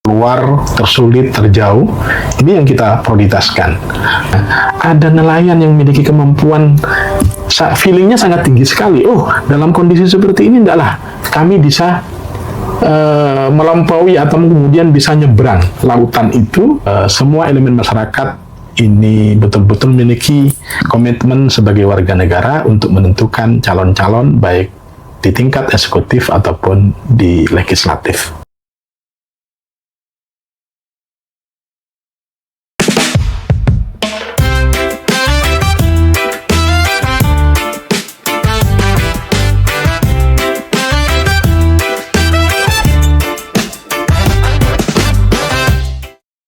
luar, tersulit, terjauh, ini yang kita prioritaskan. Ada nelayan yang memiliki kemampuan, feelingnya sangat tinggi sekali. Oh, dalam kondisi seperti ini enggaklah kami bisa melampaui atau kemudian bisa nyebrang lautan itu. Semua elemen masyarakat ini betul-betul memiliki komitmen sebagai warga negara untuk menentukan calon-calon baik di tingkat eksekutif ataupun di legislatif.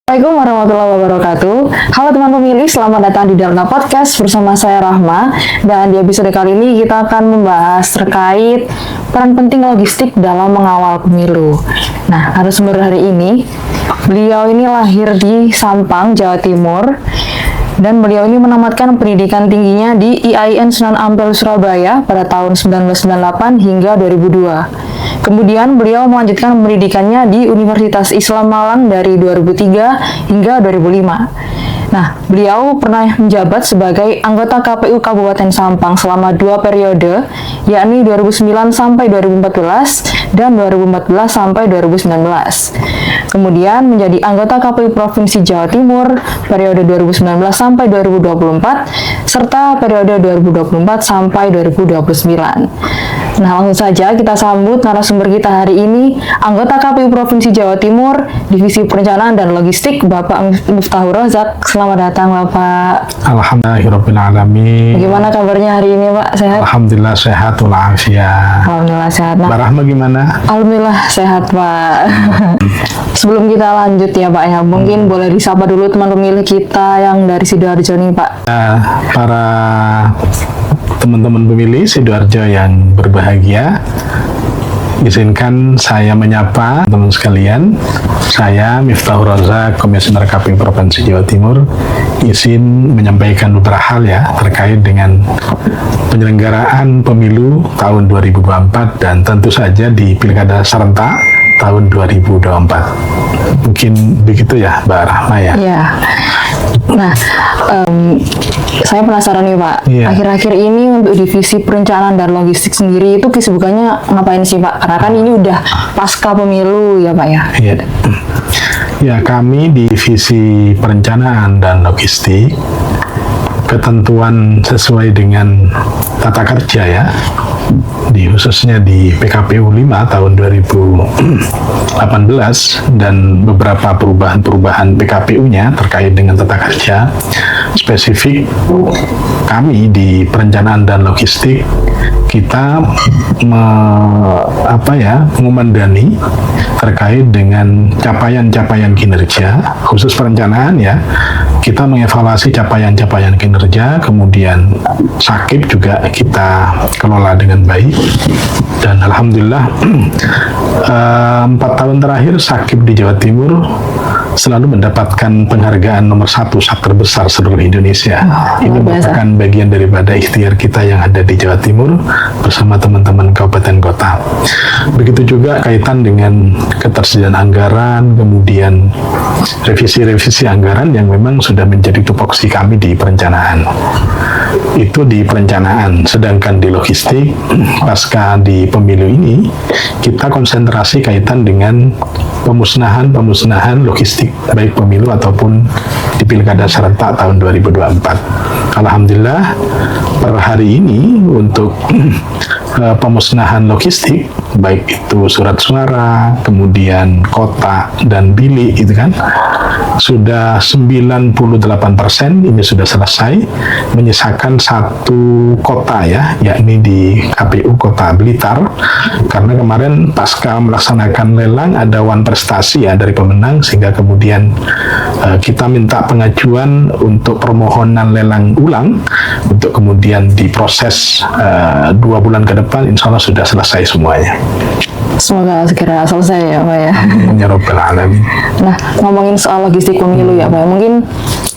Assalamualaikum warahmatullahi wabarakatuh. Halo teman pemilih, selamat datang di Dalna Podcast bersama saya Rahma. Dan di episode kali ini kita akan membahas terkait peran penting logistik dalam mengawal pemilu. Nah, narasumber hari ini, beliau ini lahir di Sampang, Jawa Timur. Dan beliau ini menamatkan pendidikan tingginya di IAIN Sunan Ampel Surabaya pada tahun 1998 hingga 2002. Kemudian beliau melanjutkan pendidikannya di Universitas Islam Malang dari 2003 hingga 2005. Nah, beliau pernah menjabat sebagai anggota KPU Kabupaten Sampang selama 2 periode, yakni 2009 sampai 2014 dan 2014 sampai 2019. Kemudian menjadi anggota KPU Provinsi Jawa Timur periode 2019 sampai 2024 serta periode 2024 sampai 2029. Nah, langsung saja kita sambut narasumber kita hari ini, anggota KPU Provinsi Jawa Timur, Divisi Perencanaan dan Logistik, Bapak Miftahur Rozak. Selamat datang, Bapak. Alhamdulillahirrahmanirrahim. Bagaimana kabarnya hari ini, Pak? Sehat? Alhamdulillah sehat walafiat. Alhamdulillah sehat. Mbak Rahma gimana? Alhamdulillah sehat, Pak. Sebelum kita lanjut ya, Pak ya, mungkin boleh disapa dulu teman pemilih kita yang dari Sidoarjo nih, Pak. Para teman-teman pemilih Sidoarjo yang berbahagia, izinkan saya menyapa teman sekalian. Saya Miftahur Rozak, Komisioner KPU Provinsi Jawa Timur, izin menyampaikan beberapa hal ya terkait dengan penyelenggaraan pemilu tahun 2024 dan tentu saja di Pilkada serentak tahun 2024. Mungkin begitu ya, Mbak Rahma ya. Iya. Nah, saya penasaran nih, Pak. Iya. Akhir-akhir ini untuk divisi perencanaan dan logistik sendiri itu kesibukannya ngapain sih, Pak? Karena kan ini udah pasca pemilu ya, Pak ya. Iya. Ya, kami di divisi perencanaan dan logistik, ketentuan sesuai dengan tata kerja ya, khususnya di PKPU 5 tahun 2018 dan beberapa perubahan PKPU-nya terkait dengan tata kerja spesifik. Kami di perencanaan dan logistik kita mengumandani terkait dengan capaian-capaian kinerja khusus perencanaan ya. Kita mengevaluasi capaian-capaian kinerja, kemudian sakit juga kita kelola dengan baik. Dan alhamdulillah 4 tahun terakhir sakit di Jawa Timur selalu mendapatkan penghargaan nomor 1 sak terbesar seluruh Indonesia. Ini merupakan bagian daripada ikhtiar kita yang ada di Jawa Timur bersama teman-teman kabupaten kota. Begitu juga kaitan dengan ketersediaan anggaran, kemudian revisi-revisi anggaran yang memang sudah menjadi tupoksi kami di perencanaan. Itu di perencanaan, sedangkan di logistik pasca di pemilu ini kita konsentrasi kaitan dengan pemusnahan logistik baik pemilu ataupun di pilkada serentak tahun 2024. Alhamdulillah per hari ini untuk pemusnahan logistik baik itu surat suara, kemudian kotak dan bilik itu kan sudah 98% ini sudah selesai, menyisakan 1 kota ya, yakni di KPU Kota Blitar, karena kemarin pasca melaksanakan lelang ada wan prestasi ya dari pemenang, sehingga kemudian kita minta pengajuan untuk permohonan lelang ulang untuk kemudian diproses 2 bulan ke depan, insya Allah sudah selesai semuanya. Semoga segera selesai ya, Pak ya. Ya Rabbal Alamin. Nah, ngomongin soal logistik pemilu ya, Pak. Mungkin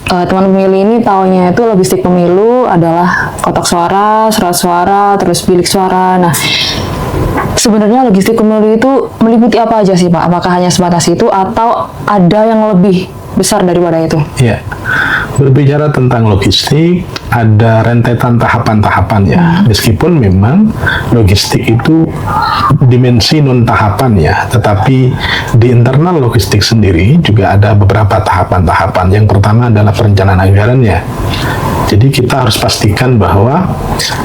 teman pemilih ini taunya itu logistik pemilu adalah kotak suara, surat suara, terus bilik suara. Nah, sebenarnya logistik pemilu itu meliputi apa aja sih Pak? Apakah hanya sebatas itu atau ada yang lebih besar daripada itu? Ya, berbicara tentang logistik, ada rentetan tahapan-tahapan ya. Meskipun memang logistik itu dimensi non tahapan ya, tetapi di internal logistik sendiri juga ada beberapa tahapan-tahapan. Yang pertama adalah perencanaan anggarannya. Jadi kita harus pastikan bahwa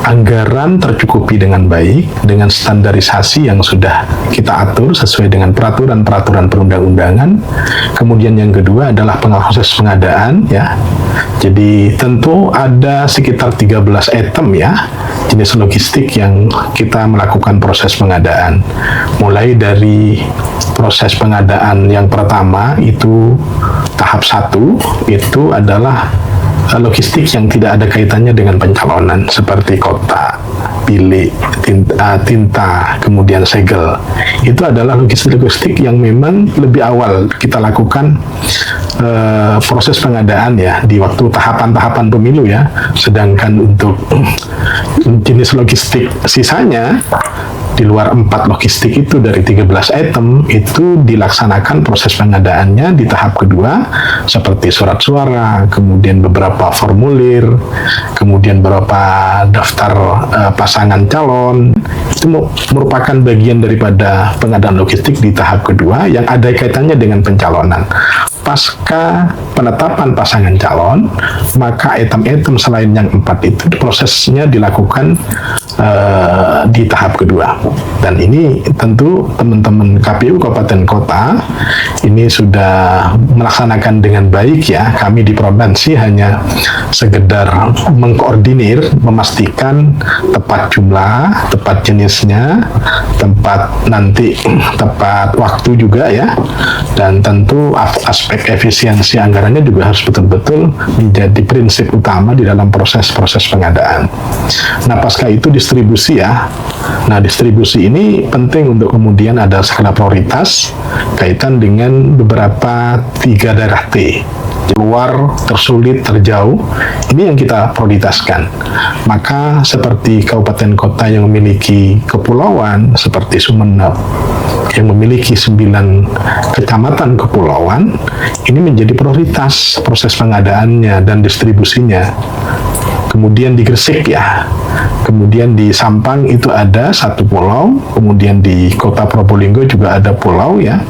anggaran tercukupi dengan baik, dengan standarisasi yang sudah kita atur sesuai dengan peraturan-peraturan perundang-undangan. Kemudian yang kedua adalah proses pengadaan ya. Jadi tentu ada sekitar 13 item ya, jenis logistik yang kita melakukan proses pengadaan. Mulai dari proses pengadaan yang pertama itu tahap 1 itu adalah logistik yang tidak ada kaitannya dengan pencalonan seperti kotak, bilik, tinta, kemudian segel. Itu adalah logistik-logistik yang memang lebih awal kita lakukan proses pengadaan ya di waktu tahapan-tahapan pemilu ya. Sedangkan untuk jenis logistik sisanya di luar 4 logistik itu dari 13 item itu dilaksanakan proses pengadaannya di tahap kedua seperti surat suara, kemudian beberapa formulir, kemudian beberapa daftar pasangan calon. Itu merupakan bagian daripada pengadaan logistik di tahap kedua yang ada kaitannya dengan pencalonan. Pasca penetapan pasangan calon, maka item-item selain yang 4 itu prosesnya dilakukan di tahap kedua. Dan ini tentu teman-teman KPU Kabupaten Kota ini sudah melaksanakan dengan baik ya. Kami di provinsi hanya sekedar mengkoordinir, memastikan tepat jumlah, tepat jenisnya, tepat waktu juga ya. Dan tentu aspek efisiensi anggarannya juga harus betul-betul menjadi prinsip utama di dalam proses-proses pengadaan. Nah, pasca itu distribusi ya. Nah, distribusi ini penting untuk kemudian ada skala prioritas kaitan dengan beberapa 3 daerah T. Luar, tersulit, terjauh, ini yang kita prioritaskan. Maka seperti kabupaten kota yang memiliki kepulauan seperti Sumeneb, yang memiliki 9 kecamatan kepulauan, ini menjadi prioritas proses pengadaannya dan distribusinya. Kemudian di Gresik ya, kemudian di Sampang itu ada 1 pulau, kemudian di kota Probolinggo juga ada pulau ya,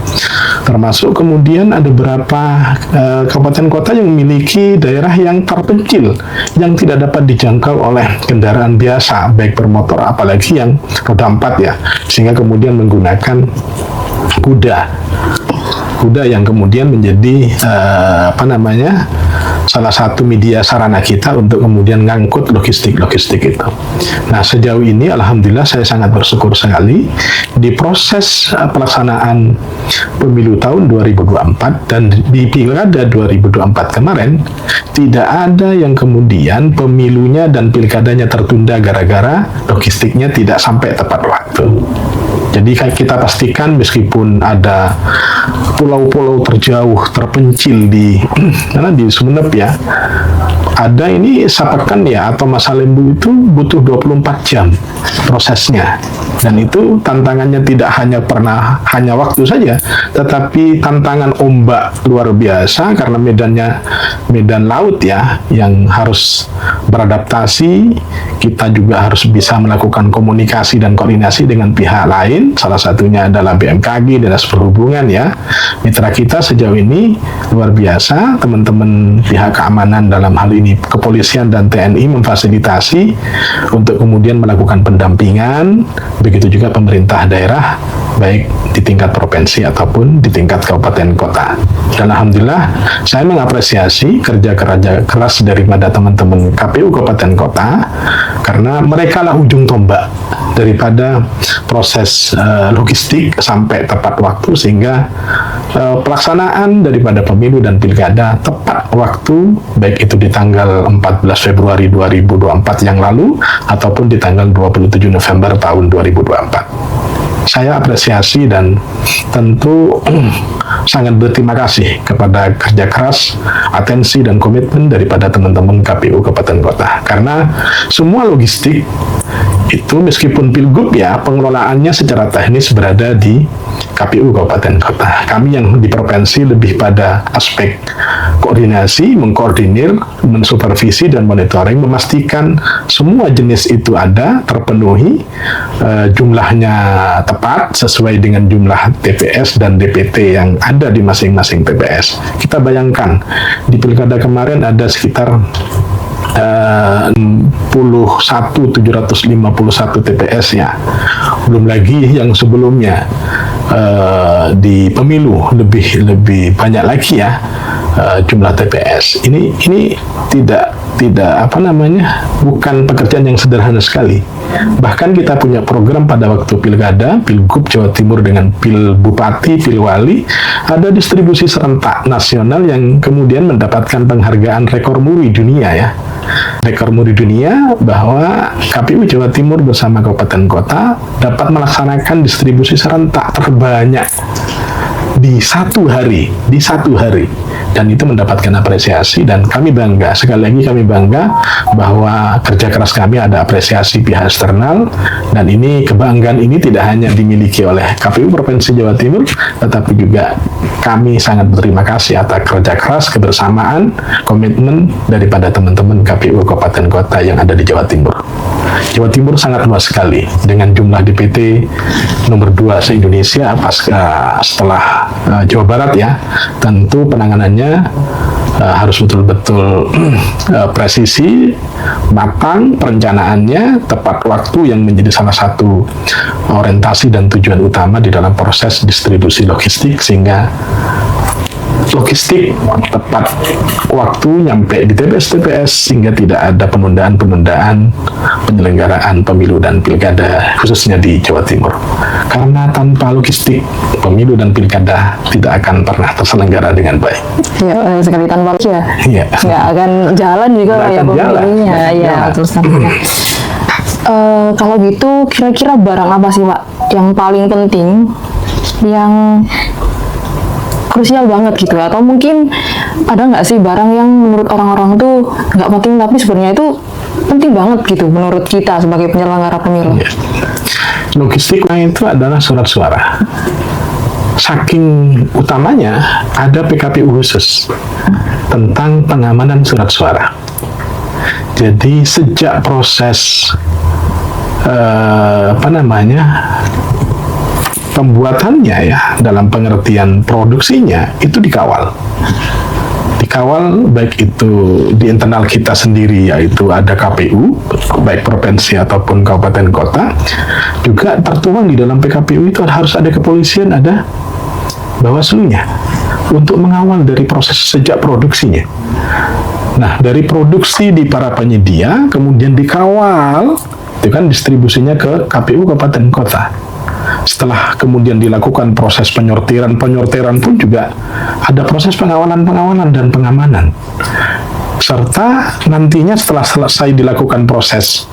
termasuk kemudian ada beberapa kabupaten kota yang memiliki daerah yang terpencil, yang tidak dapat dijangkau oleh kendaraan biasa, baik bermotor apalagi yang roda 4 ya, sehingga kemudian menggunakan kuda yang kemudian menjadi salah satu media sarana kita untuk kemudian ngangkut logistik itu. Nah, sejauh ini alhamdulillah saya sangat bersyukur sekali di proses pelaksanaan pemilu tahun 2024 dan di pilkada 2024 kemarin tidak ada yang kemudian pemilunya dan pilkadanya tertunda gara-gara logistiknya tidak sampai tepat waktu. Jadi kita pastikan meskipun ada pulau-pulau terjauh, terpencil di Sumeneb ya, ada ini Sapekan ya atau Masa Lembu itu butuh 24 jam prosesnya. Dan itu tantangannya tidak hanya waktu saja, tetapi tantangan ombak luar biasa karena medannya medan laut ya, yang harus beradaptasi. Kita juga harus bisa melakukan komunikasi dan koordinasi dengan pihak lain, salah satunya adalah BMKG, Dinas Perhubungan ya. Mitra kita sejauh ini luar biasa, teman-teman pihak keamanan dalam hal ini kepolisian dan TNI memfasilitasi untuk kemudian melakukan pendampingan, begitu juga pemerintah daerah, baik di tingkat provinsi ataupun di tingkat kabupaten kota. Dan alhamdulillah saya mengapresiasi kerja keras daripada teman-teman KPU kabupaten kota, karena mereka lah ujung tombak daripada proses logistik sampai tepat waktu, sehingga pelaksanaan daripada pemilu dan pilkada tepat waktu, baik itu di tanggal 14 Februari 2024 yang lalu ataupun di tanggal 27 November tahun 2024. Saya apresiasi dan tentu sangat berterima kasih kepada kerja keras, atensi dan komitmen daripada teman-teman KPU Kabupaten Kota, karena semua logistik itu meskipun Pilgub ya pengelolaannya secara teknis berada di KPU Kabupaten Kota. Kami yang di provinsi lebih pada aspek koordinasi, mengkoordinir, mensupervisi dan monitoring, memastikan semua jenis itu ada, terpenuhi, jumlahnya tepat sesuai dengan jumlah TPS dan DPT yang ada di masing-masing TPS. Kita bayangkan di pilkada kemarin ada sekitar 61.751 TPS ya, belum lagi yang sebelumnya di pemilu lebih banyak lagi ya jumlah TPS. Ini tidak bukan pekerjaan yang sederhana sekali. Bahkan kita punya program pada waktu pilkada, Pilgub Jawa Timur dengan Pil Bupati, Pil Wali, ada distribusi serentak nasional yang kemudian mendapatkan penghargaan rekor muri dunia ya. Rekor muri dunia bahwa KPU Jawa Timur bersama kabupaten kota dapat melaksanakan distribusi serentak terbanyak di satu hari, dan itu mendapatkan apresiasi dan kami bangga. Sekali lagi kami bangga bahwa kerja keras kami ada apresiasi pihak eksternal, dan ini kebanggaan ini tidak hanya dimiliki oleh KPU Provinsi Jawa Timur, tetapi juga kami sangat berterima kasih atas kerja keras, kebersamaan, komitmen daripada teman-teman KPU Kabupaten Kota yang ada di Jawa Timur. Jawa Timur sangat luas sekali dengan jumlah DPT nomor 2 se-Indonesia setelah Jawa Barat ya. Tentu penanganannya harus betul-betul presisi, matang, perencanaannya tepat waktu yang menjadi salah satu orientasi dan tujuan utama di dalam proses distribusi logistik, sehingga logistik tepat waktu nyampe di TPS-TPS sehingga tidak ada penundaan-penundaan penyelenggaraan pemilu dan pilkada khususnya di Jawa Timur. Karena tanpa logistik pemilu dan pilkada tidak akan pernah terselenggara dengan baik. Ya, sekali tanpa ya. Iya. Nggak akan jalan juga ya pemilunya. Ya, terus kalau gitu kira-kira barang apa sih Pak yang paling penting, yang krusial banget gitu, atau mungkin ada nggak sih barang yang menurut orang-orang tuh nggak penting tapi sebenarnya itu penting banget gitu menurut kita sebagai penyelenggara pemilu? Ya. Logistiknya itu adalah surat suara. Saking utamanya ada PKPU khusus tentang pengamanan surat suara. Jadi sejak proses pembuatannya ya, dalam pengertian produksinya itu dikawal baik itu di internal kita sendiri, yaitu ada KPU baik provinsi ataupun kabupaten kota, juga tertuang di dalam PKPU itu harus ada kepolisian, ada Bawaslu-nya untuk mengawal dari proses sejak produksinya. Nah, dari produksi di para penyedia kemudian dikawal itu kan distribusinya ke KPU kabupaten kota. Setelah kemudian dilakukan proses penyortiran pun juga ada proses pengawalan dan pengamanan. Serta nantinya setelah selesai dilakukan proses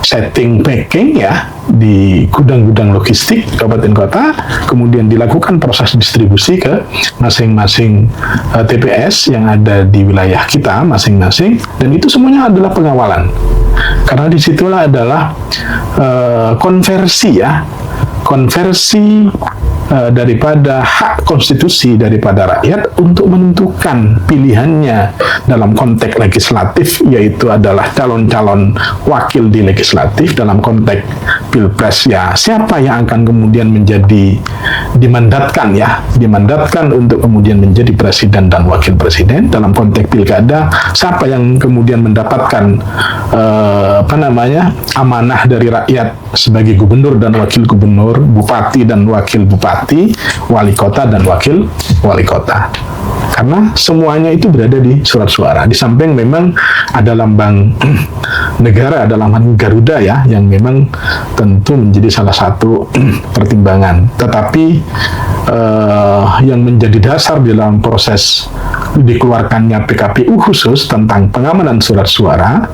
setting packing ya di gudang-gudang logistik kabupaten kota, kemudian dilakukan proses distribusi ke masing-masing TPS yang ada di wilayah kita masing-masing, dan itu semuanya adalah pengawalan. Karena disitulah adalah konversi daripada hak konstitusi daripada rakyat untuk menentukan pilihannya dalam konteks legislatif, yaitu adalah calon-calon wakil di legislatif. Dalam konteks pilpres ya, siapa yang akan kemudian menjadi dimandatkan untuk kemudian menjadi presiden dan wakil presiden. Dalam konteks pilkada, siapa yang kemudian mendapatkan amanah dari rakyat sebagai gubernur dan wakil gubernur, bupati dan wakil bupati, wali kota dan wakil wali kota. Karena semuanya itu berada di surat suara. Di samping memang ada lambang negara, ada lambang Garuda ya, yang memang tentu menjadi salah satu pertimbangan. Tetapi yang menjadi dasar dalam proses dikeluarkannya PKPU khusus tentang pengamanan surat suara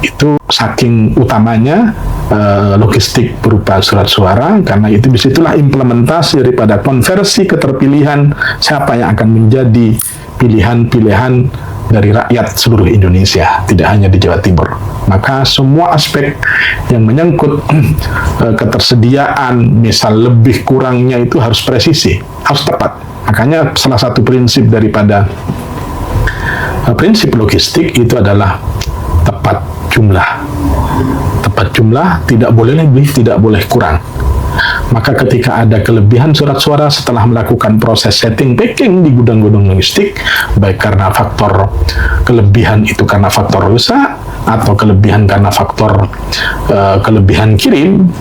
itu saking utamanya logistik berupa surat suara, karena itu disitulah implementasi daripada konversi keterpilihan siapa yang akan menjadi pilihan-pilihan dari rakyat seluruh Indonesia, tidak hanya di Jawa Timur. Maka semua aspek yang menyangkut ketersediaan, misal lebih kurangnya itu harus presisi, harus tepat. Makanya salah satu prinsip daripada prinsip logistik itu adalah tepat jumlah. Tepat jumlah, tidak boleh lebih, tidak boleh kurang. Maka ketika ada kelebihan surat suara setelah melakukan proses setting packing di gudang-gudang logistik, baik karena faktor kelebihan itu karena faktor rusak, atau kelebihan karena faktor kelebihan kirim,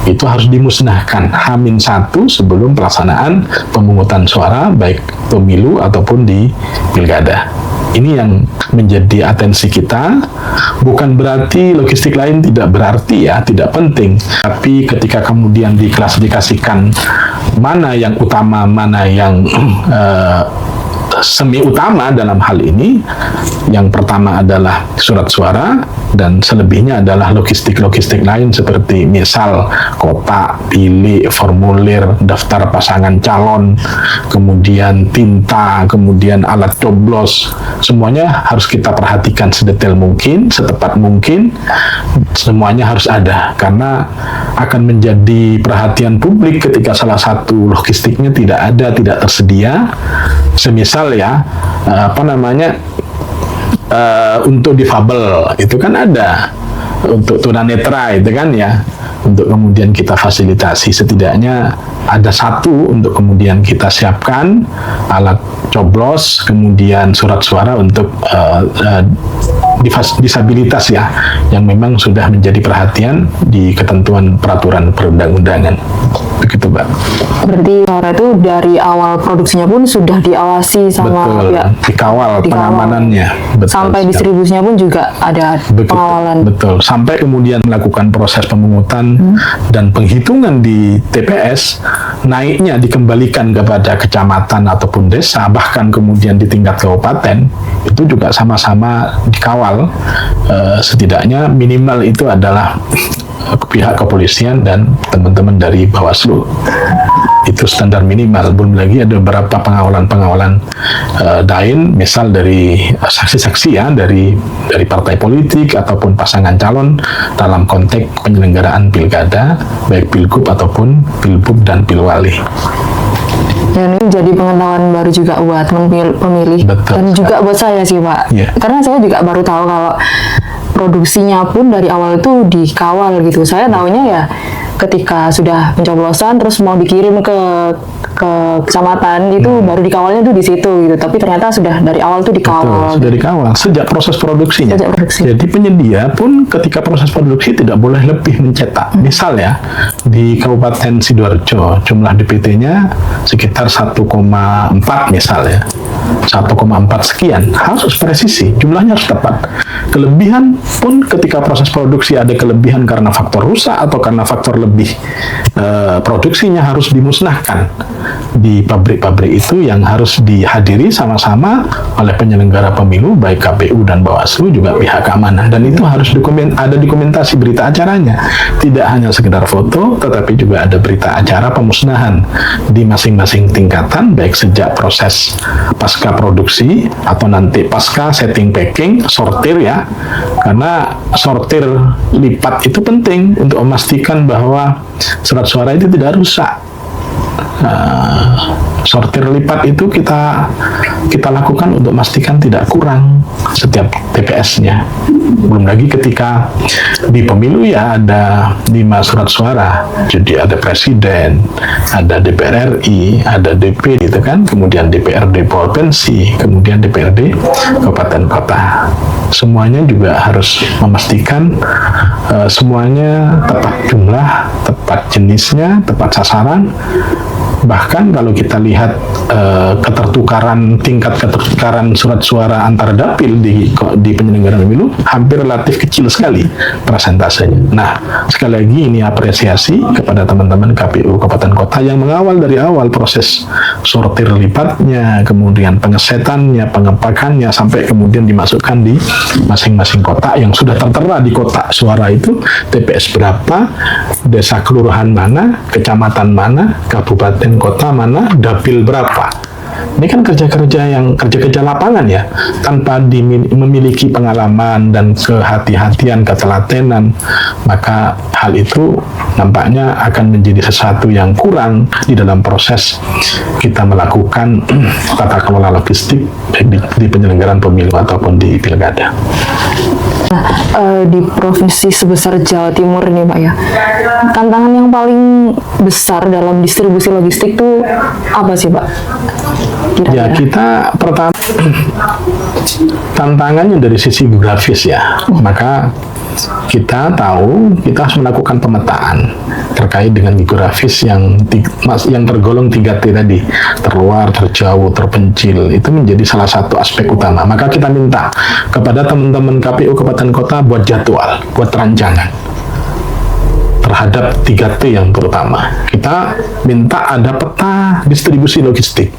itu harus dimusnahkan H-1 sebelum pelaksanaan pemungutan suara, baik pemilu ataupun di pilkada. Ini yang menjadi atensi kita. Bukan berarti logistik lain tidak berarti ya, tidak penting. Tapi ketika kemudian diklasifikasikan mana yang utama, mana yang semi utama dalam hal ini, yang pertama adalah surat suara dan selebihnya adalah logistik-logistik lain seperti misal kotak, bilik, formulir, daftar pasangan calon, kemudian tinta, kemudian alat coblos, semuanya harus kita perhatikan sedetail mungkin, setepat mungkin, semuanya harus ada karena akan menjadi perhatian publik ketika salah satu logistiknya tidak ada, tidak tersedia. Semisal ya, untuk difabel itu kan ada, untuk tunanetra itu kan ya, untuk kemudian kita fasilitasi setidaknya ada satu untuk kemudian kita siapkan alat coblos, kemudian surat suara untuk disabilitas ya, yang memang sudah menjadi perhatian di ketentuan peraturan perundang-undangan. Begitu, Mbak. Berarti suara itu dari awal produksinya pun sudah diawasi sama pihak, dikawal pengamanannya. Betul, sampai distribusinya pun juga ada pengawalan. Betul. Sampai kemudian melakukan proses pemungutan dan penghitungan di TPS, naiknya dikembalikan kepada kecamatan ataupun desa, bahkan kemudian di tingkat kabupaten, itu juga sama-sama dikawal. Setidaknya minimal itu adalah pihak kepolisian dan teman-teman dari Bawaslu. Itu standar minimal. Belum lagi ada beberapa pengawalan lain, misal dari saksi-saksi ya, dari partai politik ataupun pasangan calon dalam konteks penyelenggaraan pilkada, baik pilgub ataupun pilbub dan pilwali. Dan ini jadi pengetahuan baru juga buat pemilih. Betul. Dan juga buat saya sih, Pak. Yeah. Karena saya juga baru tahu kalau produksinya pun dari awal itu dikawal gitu. Saya tahunya ya ketika sudah pencoblosan terus mau dikirim ke kecamatan itu baru dikawalnya tuh di situ gitu. Tapi ternyata sudah dari awal tuh dikawal. Betul, sudah dikawal sejak proses produksinya. Jadi penyedia pun ketika proses produksi tidak boleh lebih mencetak. Misal ya, di Kabupaten Sidoarjo jumlah DPT-nya sekitar 1,4 misal ya. 1,4 sekian, harus presisi, jumlahnya harus tepat. Kelebihan pun ketika proses produksi ada kelebihan karena faktor rusak atau karena faktor lebih produksinya harus dimusnahkan di pabrik-pabrik itu, yang harus dihadiri sama-sama oleh penyelenggara pemilu baik KPU dan Bawaslu juga pihak keamanan, dan itu harus ada dokumentasi berita acaranya, tidak hanya sekedar foto tetapi juga ada berita acara pemusnahan di masing-masing tingkatan, baik sejak proses pasca produksi atau nanti pasca setting packing, sortir ya, karena sortir lipat itu penting untuk memastikan bahwa surat suara itu tidak rusak. Sortir lipat itu kita lakukan untuk memastikan tidak kurang setiap TPS-nya. Belum lagi ketika di pemilu ya ada 5 surat suara, jadi ada presiden, ada DPR RI, ada DPD itu kan, kemudian DPRD provinsi, kemudian DPRD kabupaten kota. Semuanya juga harus memastikan semuanya tepat jumlah, tepat jenisnya, tepat sasaran. Bahkan kalau kita lihat tingkat ketertukaran surat suara antar dapil di penyelenggaraan pemilu hampir relatif kecil sekali persentasenya. Nah, sekali lagi ini apresiasi kepada teman-teman KPU Kabupaten Kota yang mengawal dari awal proses sortir lipatnya, kemudian pengesetannya, pengepakannya, sampai kemudian dimasukkan di masing-masing kotak yang sudah tertera di kotak suara itu, TPS berapa, desa kelurahan mana, kecamatan mana, kabupaten kota mana, dapil berapa. Ini kan kerja-kerja lapangan ya, tanpa memiliki pengalaman dan kehati-hatian, ketelatenan, maka hal itu nampaknya akan menjadi sesuatu yang kurang di dalam proses kita melakukan tata kelola logistik baik di penyelenggaraan pemilu ataupun di pilkada. Di provinsi sebesar Jawa Timur ini Pak ya, tantangan yang paling besar dalam distribusi logistik itu apa sih Pak? Ya, kita pertama tantangannya dari sisi geografis ya, maka kita tahu kita harus melakukan pemetaan terkait dengan geografis yang tergolong 3T tadi, terluar, terjauh, terpencil. Itu menjadi salah satu aspek utama. Maka kita minta kepada teman-teman KPU Kabupaten Kota buat jadwal, buat rancangan terhadap 3T yang terutama. Kita minta ada peta distribusi logistik.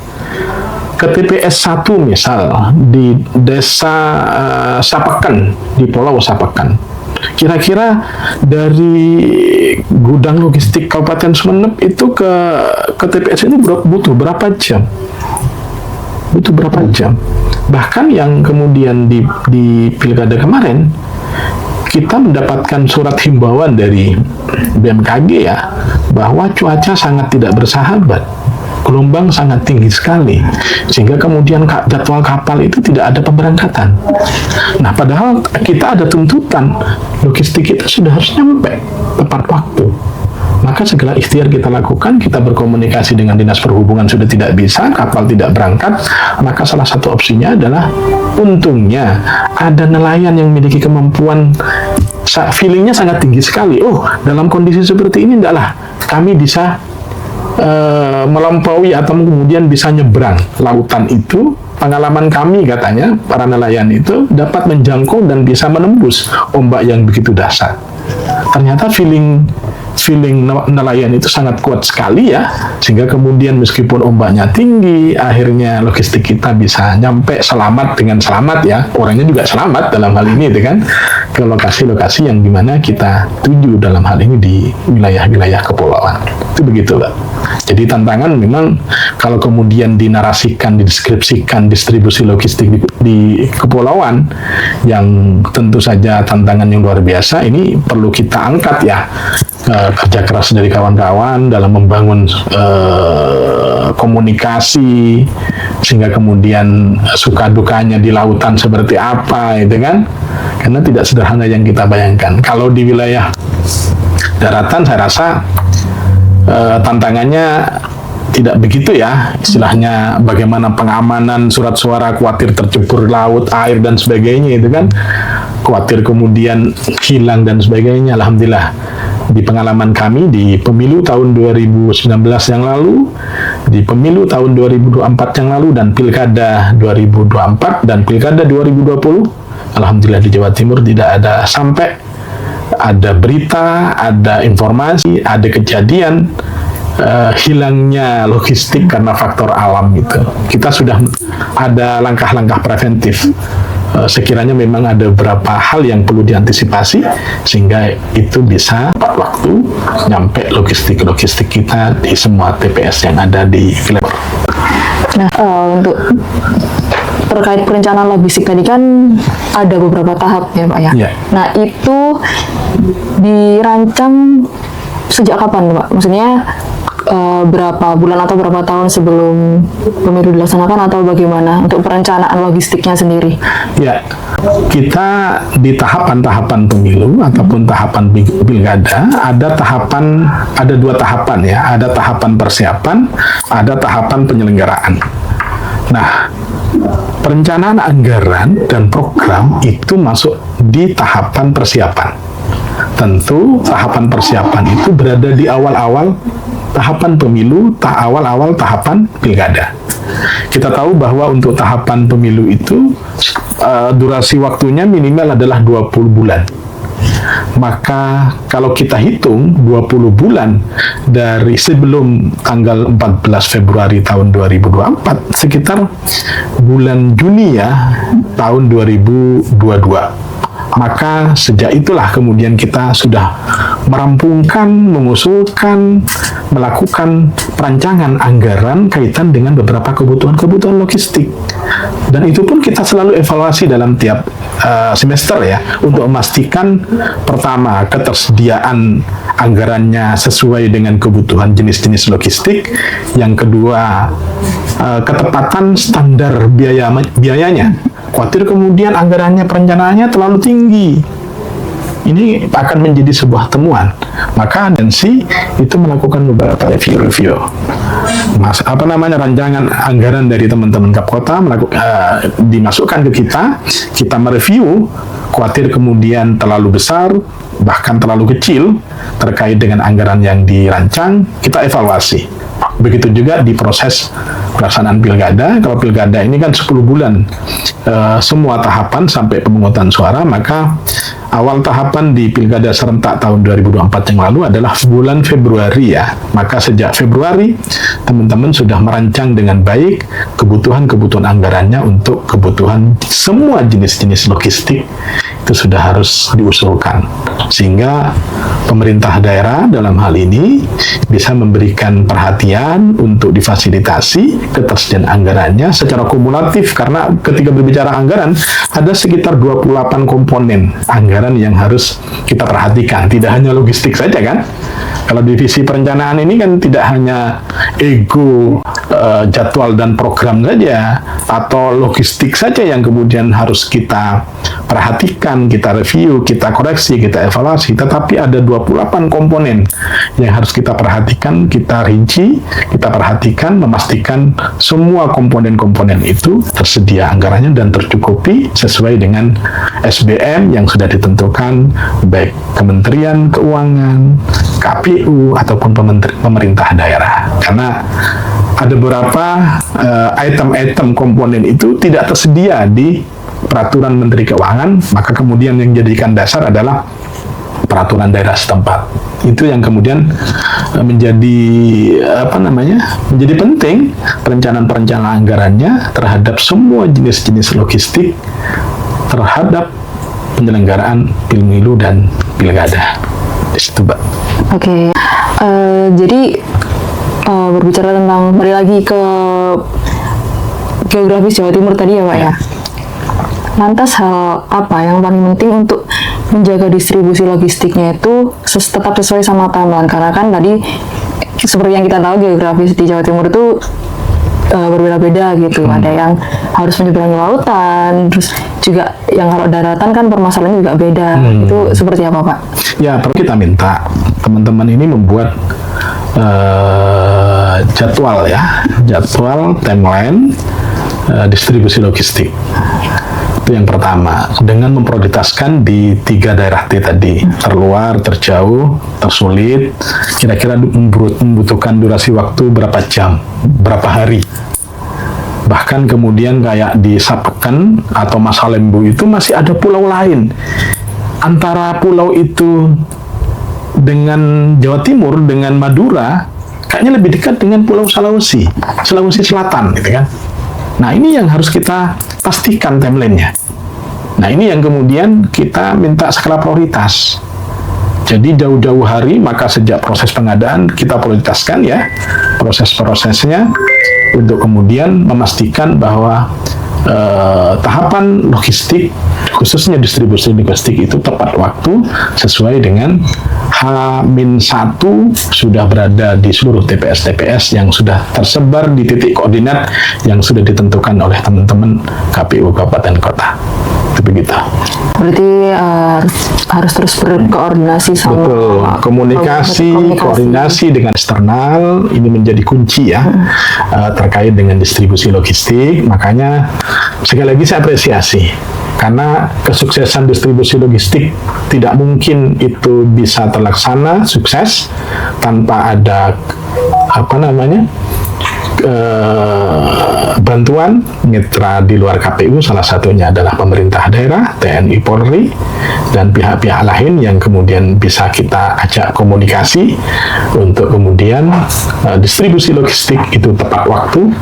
Ke TPS 1 misal di desa Sapekan, di Pulau Sapekan, kira-kira dari gudang logistik Kabupaten Sumeneb itu ke TPS ini butuh berapa jam? Butuh berapa jam? Bahkan yang kemudian di pilkada kemarin, kita mendapatkan surat himbauan dari BMKG ya, bahwa cuaca sangat tidak bersahabat, gelombang sangat tinggi sekali, sehingga kemudian jadwal kapal itu tidak ada pemberangkatan. Nah, padahal kita ada tuntutan logistik kita sudah harus nyampe tepat waktu. Maka segala ikhtiar kita lakukan, kita berkomunikasi dengan Dinas Perhubungan sudah tidak bisa, kapal tidak berangkat, maka salah satu opsinya adalah, untungnya ada nelayan yang memiliki kemampuan, feelingnya sangat tinggi sekali. Oh, dalam kondisi seperti ini enggaklah, kami bisa melampaui atau kemudian bisa nyebrang lautan itu. Pengalaman kami katanya, para nelayan itu dapat menjangkau dan bisa menembus ombak yang begitu dahsyat. Ternyata feeling nelayan itu sangat kuat sekali ya, sehingga kemudian meskipun ombaknya tinggi, akhirnya logistik kita bisa nyampe selamat dengan selamat ya, orangnya juga selamat dalam hal ini, itu kan, ke lokasi-lokasi yang dimana kita tuju dalam hal ini di wilayah-wilayah kepulauan. Itu begitu Pak. Jadi tantangan memang kalau kemudian dinarasikan, dideskripsikan distribusi logistik di kepulauan, yang tentu saja tantangan yang luar biasa, ini perlu kita angkat ya, kerja keras dari kawan-kawan dalam membangun komunikasi, sehingga kemudian suka dukanya di lautan seperti apa, itu kan, karena tidak sederhana yang kita bayangkan. Kalau di wilayah daratan saya rasa tantangannya tidak begitu ya, istilahnya bagaimana pengamanan surat suara, khawatir tercebur laut, air dan sebagainya, itu kan, khawatir kemudian hilang dan sebagainya. Alhamdulillah di pengalaman kami di pemilu tahun 2019 yang lalu, di pemilu tahun 2024 yang lalu, dan pilkada 2024 dan pilkada 2020, alhamdulillah di Jawa Timur tidak ada sampai ada berita, ada informasi, ada kejadian hilangnya logistik karena faktor alam itu. Kita sudah ada langkah-langkah preventif. Sekiranya memang ada beberapa hal yang perlu diantisipasi, sehingga itu bisa tepat waktu nyampe logistik kita di semua TPS yang ada di wilayah. Nah, untuk terkait perencanaan logistik tadi kan ada beberapa tahap ya Pak ya. Ya. Nah, itu dirancang sejak kapan Pak? Maksudnya berapa bulan atau berapa tahun sebelum pemilu dilaksanakan, atau bagaimana untuk perencanaan logistiknya sendiri? Ya, kita di tahapan-tahapan pemilu ataupun tahapan pilkada ada dua tahapan ya, ada tahapan persiapan, ada tahapan penyelenggaraan. Nah, perencanaan anggaran dan program itu masuk di tahapan persiapan. Tentu tahapan persiapan itu berada di awal-awal tahapan pemilu, awal-awal tahapan pilkada. Kita tahu bahwa untuk tahapan pemilu itu durasi waktunya minimal adalah 20 bulan. Maka kalau kita hitung 20 bulan dari sebelum tanggal 14 Februari tahun 2024, sekitar bulan Juni ya tahun 2022. Maka sejak itulah kemudian kita sudah merampungkan, mengusulkan, melakukan perancangan anggaran kaitan dengan beberapa kebutuhan logistik. Dan itu pun kita selalu evaluasi dalam tiap semester ya, untuk memastikan pertama ketersediaan anggarannya sesuai dengan kebutuhan jenis-jenis logistik, yang kedua ketepatan standar biayanya. Khawatir kemudian anggarannya, perencanaannya terlalu tinggi, ini akan menjadi sebuah temuan. Maka agensi itu melakukan beberapa review. Rancangan anggaran dari teman-teman Kapkota dimasukkan ke kita mereview. Khawatir kemudian terlalu besar, bahkan terlalu kecil terkait dengan anggaran yang dirancang, kita evaluasi. Begitu juga di proses pelaksanaan pilkada. Kalau pilkada ini kan 10 bulan semua tahapan sampai pemungutan suara, maka awal tahapan di pilkada serentak tahun 2024 yang lalu adalah bulan Februari ya. Maka sejak Februari teman-teman sudah merancang dengan baik kebutuhan anggarannya untuk kebutuhan semua jenis-jenis logistik, itu sudah harus diusulkan, sehingga pemerintah daerah dalam hal ini bisa memberikan perhatian untuk difasilitasi ketersediaan anggarannya secara kumulatif. Karena ketika berbicara anggaran, ada sekitar 28 komponen anggaran yang harus kita perhatikan, tidak hanya logistik saja kan. Kalau divisi perencanaan ini kan tidak hanya ego jadwal dan program saja, atau logistik saja yang kemudian harus kita perhatikan, kita review, kita koreksi, kita evaluasi, tetapi ada 28 komponen yang harus kita perhatikan, kita rinci, kita perhatikan, memastikan semua komponen-komponen itu tersedia anggarannya dan tercukupi sesuai dengan SBM yang sudah ditentukan, baik Kementerian Keuangan, KPU, ataupun pemerintah daerah. Karena ada beberapa item-item komponen itu tidak tersedia di peraturan Menteri Keuangan, maka kemudian yang dijadikan dasar adalah peraturan daerah setempat. Itu yang kemudian menjadi menjadi penting perencanaan anggarannya terhadap semua jenis-jenis logistik terhadap penyelenggaraan pemilu dan pilkada. Di situ, Mbak. Oke. Jadi berbicara tentang, kembali lagi ke geografis Jawa Timur tadi ya Pak ya. Lantas hal apa yang paling penting untuk menjaga distribusi logistiknya itu tetap sesuai sama timeline? Karena kan tadi seperti yang kita tahu geografis di Jawa Timur itu berbeda-beda gitu. Ada yang harus menyeberangi lautan, terus juga yang kalau daratan kan permasalahannya juga beda. Itu seperti apa Pak? Ya, perlu kita minta teman-teman ini membuat jadwal timeline distribusi logistik. Itu yang pertama, dengan memprioritaskan di 3 daerah T tadi, terluar, terjauh, tersulit, kira-kira membutuhkan durasi waktu berapa jam, berapa hari. Bahkan kemudian kayak di Sapeken atau Masalembu itu masih ada pulau lain. Antara pulau itu dengan Jawa Timur, dengan Madura, kayaknya lebih dekat dengan Pulau Sulawesi Selatan, gitu kan. Nah, ini yang harus kita pastikan timeline-nya. Nah, ini yang kemudian kita minta skala prioritas. Jadi jauh-jauh hari, maka sejak proses pengadaan kita prioritaskan ya proses-prosesnya untuk kemudian memastikan bahwa tahapan logistik, khususnya distribusi logistik itu tepat waktu sesuai dengan H-1 sudah berada di seluruh TPS-TPS yang sudah tersebar di titik koordinat yang sudah ditentukan oleh teman-teman KPU Kabupaten Kota. Itu begitu. Berarti harus terus berkoordinasi sama koordinasi dengan eksternal, ini menjadi kunci ya terkait dengan distribusi logistik. Makanya sekali lagi saya apresiasi, karena kesuksesan distribusi logistik tidak mungkin itu bisa terlaksana sukses tanpa ada bantuan mitra di luar KPU. Salah satunya adalah pemerintah daerah, TNI, Polri, dan pihak-pihak lain yang kemudian bisa kita ajak komunikasi untuk kemudian distribusi logistik itu tepat waktu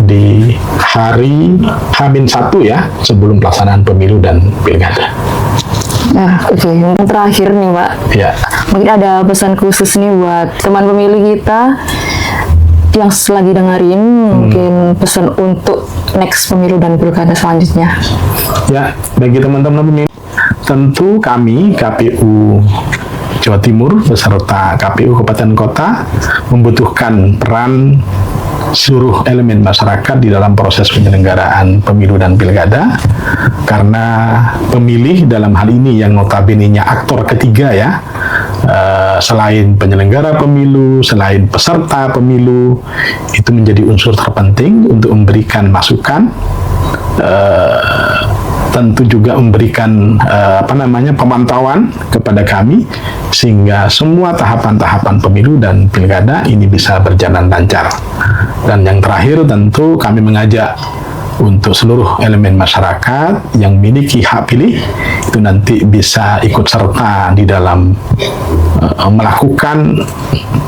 di hari H-1 ya, sebelum pelaksanaan pemilu dan pilkada. Nah, oke. Yang terakhir nih, Pak. Ya. Mungkin ada pesan khusus nih buat teman pemilih kita yang lagi dengerin, mungkin pesan untuk next pemilu dan pilkada selanjutnya. Ya, bagi teman-teman pemilih, tentu kami KPU Jawa Timur beserta KPU Kabupaten Kota membutuhkan peran seluruh elemen masyarakat di dalam proses penyelenggaraan pemilu dan pilkada, karena pemilih dalam hal ini yang notabene-nya aktor ketiga ya, selain penyelenggara pemilu, selain peserta pemilu, itu menjadi unsur terpenting untuk memberikan masukan, tentu juga memberikan pemantauan kepada kami sehingga semua tahapan-tahapan pemilu dan pilkada ini bisa berjalan lancar. Dan yang terakhir tentu kami mengajak untuk seluruh elemen masyarakat yang memiliki hak pilih itu nanti bisa ikut serta di dalam melakukan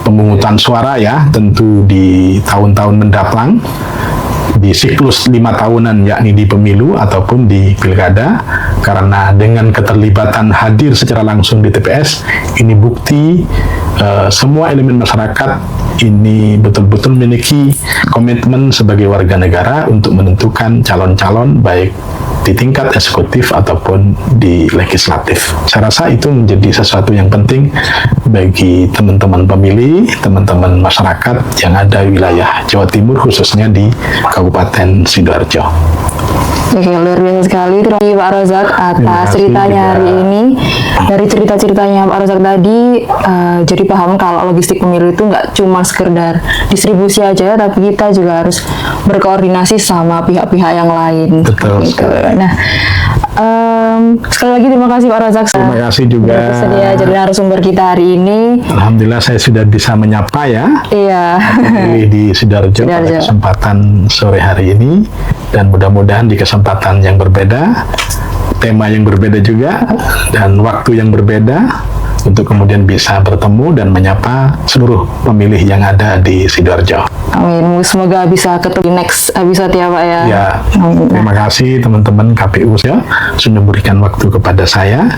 pemungutan suara ya, tentu di tahun-tahun mendatang, di siklus 5 tahunan yakni di pemilu ataupun di pilkada, karena dengan keterlibatan hadir secara langsung di TPS ini bukti semua elemen masyarakat ini betul-betul memiliki komitmen sebagai warga negara untuk menentukan calon-calon baik di tingkat eksekutif ataupun di legislatif. Saya rasa itu menjadi sesuatu yang penting bagi teman-teman pemilih, teman-teman masyarakat yang ada di wilayah Jawa Timur, khususnya di Kabupaten Sidoarjo. Oke, luar biasa sekali. Terima kasih Pak Rozak atas ceritanya hari ini. Dari cerita-ceritanya Pak Rozak tadi, jadi paham kalau logistik pemilu itu nggak cuma sekedar distribusi aja, tapi kita juga harus berkoordinasi sama pihak-pihak yang lain. Betul. Gitu. Nah, sekali lagi terima kasih Pak Rozak. Terima kasih juga. Bersedia jadi narasumber kita hari ini. Alhamdulillah saya sudah bisa menyapa ya. Iya. Pemilih di Sidoarjo pada kesempatan sore hari ini, dan mudah-mudahan di kesempatan yang berbeda, tema yang berbeda juga, dan waktu yang berbeda untuk kemudian bisa bertemu dan menyapa seluruh pemilih yang ada di Sidoarjo. Amin. Semoga bisa ketemu di next episode ya Pak ya. Ya, terima kasih teman-teman KPU ya, sudah memberikan waktu kepada saya,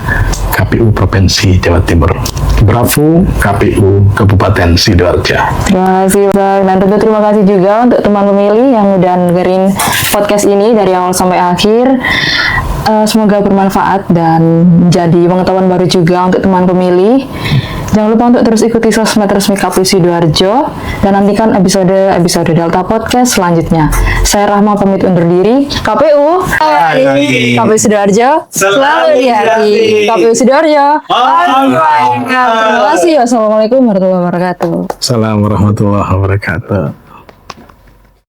KPU Provinsi Jawa Timur. Bravo KPU Kabupaten Sidoarjo. Terima kasih Pak. Dan tentu terima kasih juga untuk teman pemilih yang udah dengerin podcast ini dari awal sampai akhir. Semoga bermanfaat dan menjadi pengetahuan baru juga untuk teman pemilih. Jangan lupa untuk terus ikuti sosmed resmi KPU Sidoarjo dan nantikan episode Delta Podcast selanjutnya. Saya Rahma pamit undur diri. KPU Sidoarjo selalu di hati. KPU Sidoarjo. Terima kasih. Wassalamualaikum warahmatullahi wabarakatuh. Assalamualaikum warahmatullahi wabarakatuh.